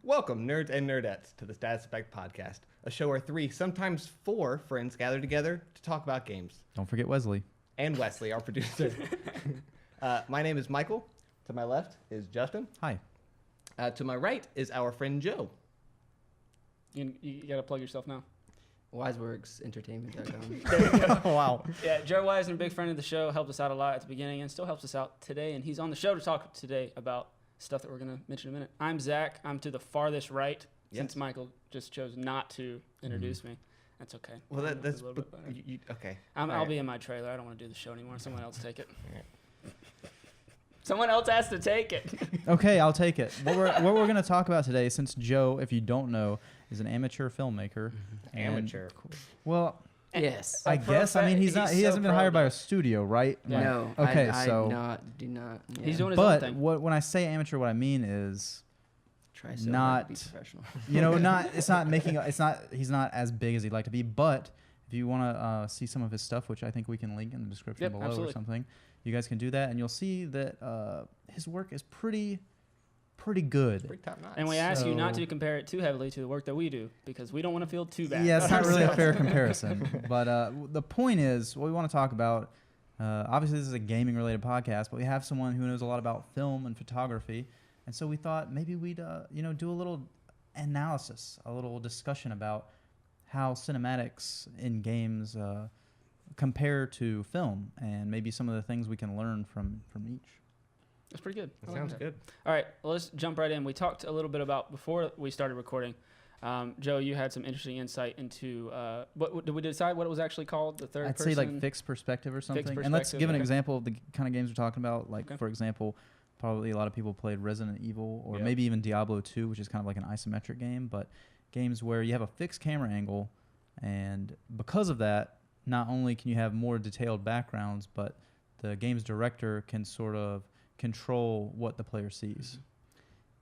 Welcome, nerds and nerdettes, to the Status Effect Podcast, a show where 3, sometimes 4 friends gather together to talk about games. Don't forget Wesley. And Wesley, our producer. My name is Michael. To my left is Justin. Hi. To my right is our friend Joe. You got to plug yourself now. WiseworksEntertainment.com. Oh, wow. Yeah, Joe Wisener, big friend of the show, helped us out a lot at the beginning and still helps us out today. And he's on the show to talk today about stuff that we're going to mention in a minute. I'm Zach. I'm to the farthest right since Michael just chose not to introduce me. That's okay. Well, that's a little bit better. Okay. I'll be in my trailer. I don't want to do the show anymore. Someone else take it. Someone else has to take it. Okay, I'll take it. What we're going to talk about today, since Joe, if you don't know, is an amateur filmmaker. Amateur. Well, Yes. I guess. I mean, he hasn't been hired by a studio, right? Yeah. No. Okay, I so do not. Yeah. He's doing his own but thing. when I say amateur, what I mean is Try so hard not to be professional. he's not as big as he'd like to be, but if you want to see some of his stuff, which I think we can link in the description below absolutely. or something, you guys can do that, and you'll see that his work is pretty good. Pretty top notch. And we ask you not So- to compare it too heavily to the work that we do because we don't want to feel too bad. Yeah, it's about not really a ourselves. fair comparison. But the point is, what we want to talk about, obviously this is a gaming-related podcast, but we have someone who knows a lot about film and photography, and so we thought maybe we'd do a little analysis, a little discussion about how cinematics in games compare to film, and maybe some of the things we can learn from each. That's pretty good. I That like sounds that. good. All right, well, let's jump right in. We talked a little bit about, before we started recording, Joe, you had some interesting insight into, what did we decide what it was actually called? The third I'd person? say like fixed perspective or something. And let's perspective, give an okay. example of the kind of games we're talking about. Like, Okay. for example, probably a lot of people played Resident Evil or Yep. maybe even Diablo 2, which is kind of like an isometric game, but games where you have a fixed camera angle, and because of that, not only can you have more detailed backgrounds, but the game's director can sort of control what the player sees.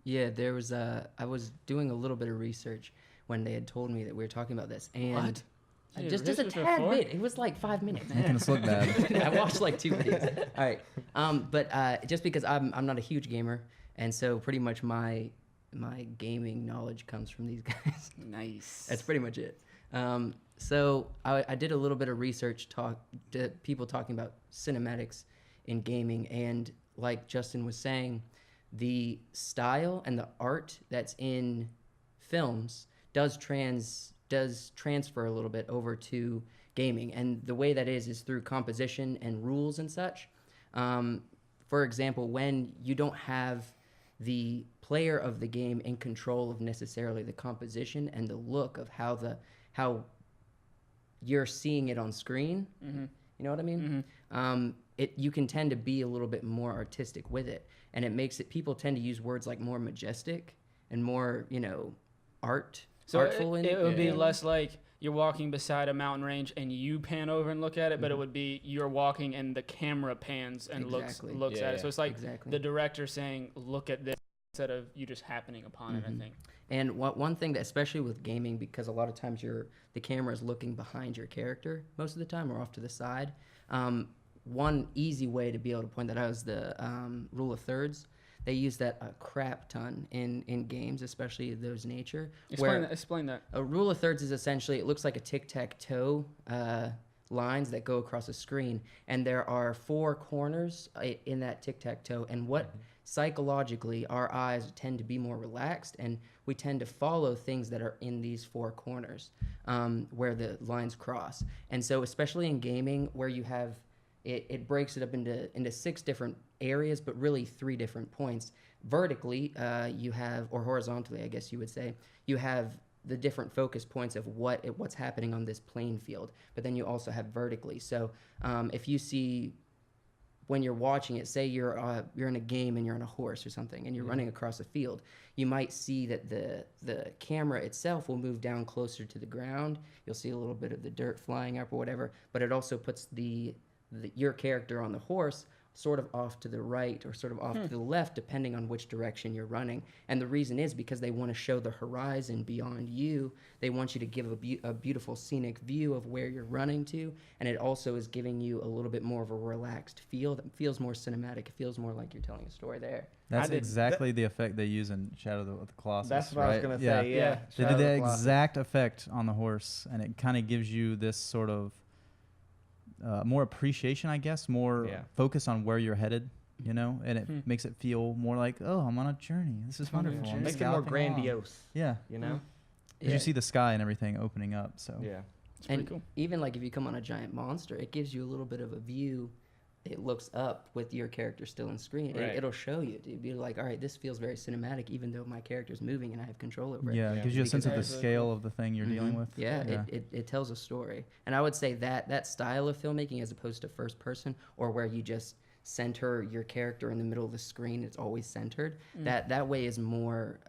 Yeah, there was I was doing a little bit of research when they had told me that we were talking about this, and What? You did just a research tad before? bit. It was like 5 minutes. Making us look bad. I watched like 2 videos. All right, but just because I'm not a huge gamer, and so pretty much my gaming knowledge comes from these guys. Nice. That's pretty much it. So I did a little bit of research, people talking about cinematics in gaming, and like Justin was saying, the style and the art that's in films does transfer a little bit over to gaming, and the way that is through composition and rules and such. For example, when you don't have the player of the game in control of necessarily the composition and the look of how you're seeing it on screen, Mm-hmm. you know what I mean? You can tend to be a little bit more artistic with it, and it makes it. People tend to use words like more majestic and more, artful. It would be less like you're walking beside a mountain range and you pan over and look at it, but it would be you're walking and the camera pans and Exactly. looks Yeah, at it. yeah. So it's like Exactly. the director saying, "Look at this," instead of you just happening upon it. I think. And one thing that, especially with gaming, because a lot of times the camera is looking behind your character most of the time, or off to the side. One easy way to be able to point that out is the rule of thirds. They use that a crap ton in games, especially those nature. Explain that. A rule of thirds is essentially, it looks like a tic-tac-toe lines that go across a screen, and there are 4 corners in that tic-tac-toe, and what psychologically our eyes tend to be more relaxed, and we tend to follow things that are in these 4 corners where the lines cross. And so especially in gaming, where you have it breaks it up into 6 different areas, but really 3 different points. Vertically, you have, or horizontally, I guess you would say, you have the different focus points of what's happening on this playing field. But then you also have vertically. So if you see, when you're watching it, say you're in a game and you're on a horse or something, and you're running across a field, you might see that the camera itself will move down closer to the ground. You'll see a little bit of the dirt flying up or whatever, but it also puts your character on the horse sort of off to the right or sort of off to the left, depending on which direction you're running. And the reason is because they want to show the horizon beyond you. They want you to give a beautiful scenic view of where you're running to. And it also is giving you a little bit more of a relaxed feel that feels more cinematic. It feels more like you're telling a story there. That's exactly the effect they use in Shadow of the Colossus. That's what right? I was going to say, yeah. They did the exact effect on the horse, and it kind of gives you this sort of more appreciation, I guess, more focus on where you're headed, you know, and it makes it feel more like, oh, I'm on a journey. This is wonderful. It makes it more grandiose. Yeah. You know? Because you see the sky and everything opening up, so. Yeah. It's pretty cool. Even like if you come on a giant monster, it gives you a little bit of a view. It looks up with your character still on screen. Right. It'll show you. It'd be like, all right, this feels very cinematic, even though my character's moving and I have control over it. Yeah, it gives you a sense of the scale of the thing you're dealing with. Yeah, it tells a story. And I would say that style of filmmaking, as opposed to first person, or where you just center your character in the middle of the screen, it's always centered. That way is more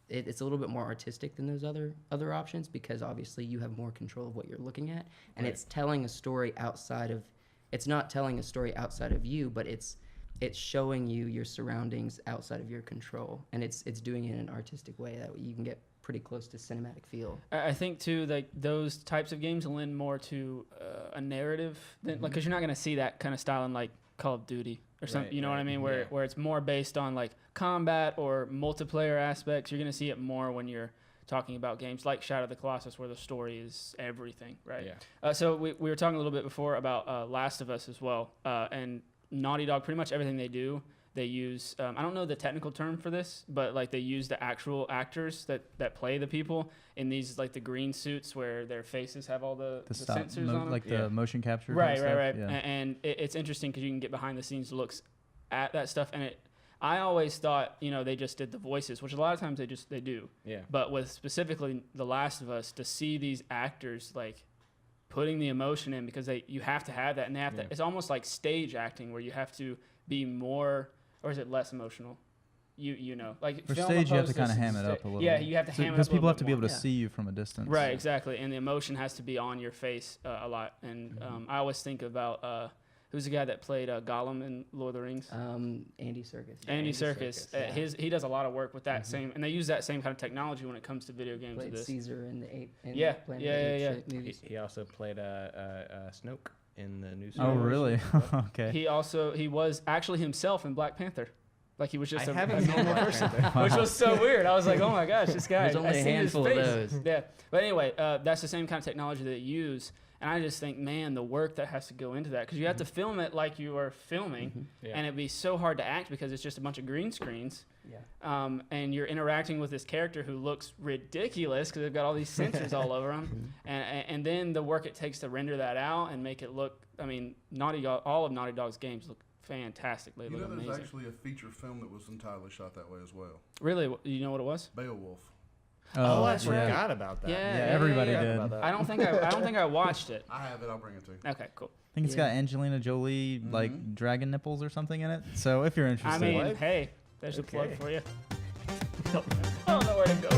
it's a little bit more artistic than those other options, because obviously you have more control of what you're looking at, and it's telling a story outside of. It's not telling a story outside of you, but it's showing you your surroundings outside of your control, and it's doing it in an artistic way that you can get pretty close to cinematic feel. I think too, like those types of games lend more to a narrative than like, because you're not gonna see that kind of style in like Call of Duty or something. You know what I mean? Where it's more based on like combat or multiplayer aspects. You're gonna see it more when you're talking about games like Shadow of the Colossus, where the story is everything, right? Yeah. So we were talking a little bit before about Last of Us as well, and Naughty Dog, pretty much everything they do, they use, I don't know the technical term for this, but like they use the actual actors that play the people in these like the green suits where their faces have all the sensors on them. Like the motion capture. Right. Yeah. And it's interesting because you can get behind the scenes looks at that stuff, and I always thought, you know, they just did the voices, which a lot of times they do. Yeah. But with specifically The Last of Us, to see these actors like putting the emotion in, because you have to have that, and they have to. It's almost like stage acting where you have to be more, or is it less emotional? You know, like for stage you have to kind of ham it up a little. Yeah, you have to ham it up because people have to be more. able to see you from a distance. Right, exactly, and the emotion has to be on your face a lot. And I always think about. Who's the guy that played Gollum in Lord of the Rings? Andy Serkis. Andy Serkis. He does a lot of work with that same, and they use that same kind of technology when it comes to video games. Played Caesar in the Planet of the Apes He also played Snoke in the new. Oh, really? Okay. He was actually himself in Black Panther. Like he was just a normal person, which was so weird. I was like, oh my gosh, this guy. There's only a handful of those. Yeah, but anyway, that's the same kind of technology that they use. And I just think, man, the work that has to go into that, because you have to film it like you are filming, and it'd be so hard to act because it's just a bunch of green screens. Yeah. And you're interacting with this character who looks ridiculous because they've got all these sensors all over them, and then the work it takes to render that out and make it look. I mean, all of Naughty Dog's games look fantastic. They look amazing. There's actually a feature film that was entirely shot that way as well. Really? You know what it was? Beowulf. Oh, I forgot about that. Yeah, everybody did. I don't think I watched it. I have it. I'll bring it to you. Okay, cool. I think it's got Angelina Jolie like dragon nipples or something in it. So if you're interested, I mean, hey, there's a plug for you. I don't know where to go